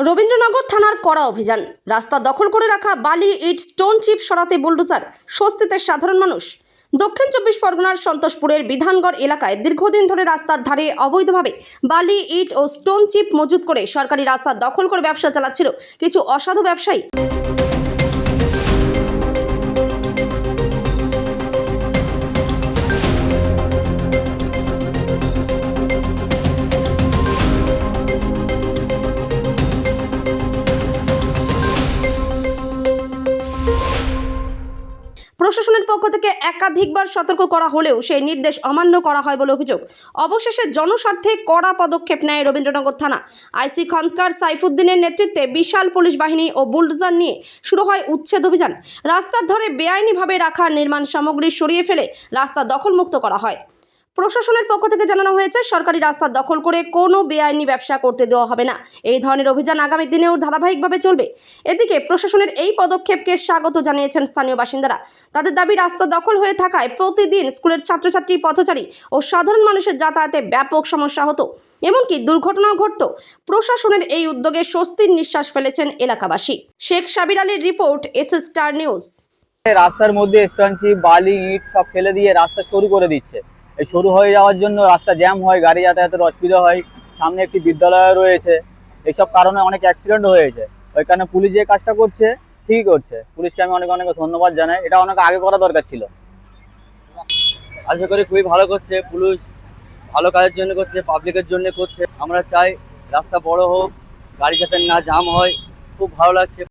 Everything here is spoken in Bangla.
রবীন্দ্রনগর থানার কড়া অভিযান। রাস্তা দখল করে রাখা বালি, ইট, স্টোন চিপ সরাতে বুলডোজার। স্বস্তিতে সাধারণ মানুষ। দক্ষিণ 24 পরগনার সন্তোষপুরের বিধানগড় এলাকায় দীর্ঘদিন ধরে রাস্তার ধারে অবৈধভাবে বালি, ইট ও স্টোন চিপ মজুত করে সরকারি রাস্তা দখল করে ব্যবসা চালাচ্ছিল কিছু অসাধু ব্যবসায়ী। প্রশাসনের পক্ষ থেকে একাধিকবার সতর্ক করা হলেও সেই নির্দেশ অমান্য করা হয় বলে অভিযোগ। অবশেষে জনস্বার্থে কড়া পদক্ষেপ নেয় রবীন্দ্রনগর থানা। আইসি খন্দকার সাইফুদ্দিনের নেতৃত্বে বিশাল পুলিশ বাহিনী ও বুলডোজার নিয়ে শুরু হয় উচ্ছেদ অভিযান। রাস্তার ধারে বেআইনিভাবে রাখা নির্মাণ সামগ্রী সরিয়ে ফেলে রাস্তা দখলমুক্ত করা হয়। প্রশাসনের পক্ষ থেকে জানানো হয়েছে, সরকারি রাস্তা দখল করে কোনো বেআইনি ব্যবসা করতে দেওয়া হবে না। এই ধরনের অভিযান আগামী দিনেও ধারাবাহিকভাবে চলবে। এদিকে প্রশাসনের এই পদক্ষেপকে স্বাগত জানিয়েছেন স্থানীয় বাসিন্দারা। তাদের দাবি, রাস্তা দখল হয়ে থাকায় প্রতিদিন স্কুলের ছাত্রছাত্রী, পথচারী ও সাধারণ মানুষের যাতায়াতে ব্যাপক সমস্যা হতো, এমনকি দুর্ঘটনাও ঘটত। প্রশাসনের এই উদ্যোগে স্বস্তির নিঃশ্বাস ফেলেছেন এলাকাবাসী। শেখ সাবির আলীর রিপোর্ট, এসএস স্টার নিউজ। রাস্তার মধ্যে স্টোন চিপ, বালি, ইট সব ফেলে দিয়ে রাস্তা সরু করে দিচ্ছে। এই সরু হয়ে যাওয়ার জন্য রাস্তা জ্যাম হয়, গাড়ি যাতায়াতের অসুবিধা হয়। সামনে একটি বিদ্যালয় রয়েছে, এইসব কারণে অনেক অ্যাক্সিডেন্ট হয়েছে। ওই কারণে পুলিশ যে কাজটা করছে ঠিকই করছে। পুলিশকে আমি অনেক অনেক ধন্যবাদ জানাই। এটা অনেক আগে করা দরকার ছিল। আশা করি খুবই ভালো করছে পুলিশ, ভালো কাজের জন্য করছে, পাবলিকের জন্য করছে। আমরা চাই রাস্তা বড় হোক, গাড়ি যাতে না জাম হয়। খুব ভালো লাগছে।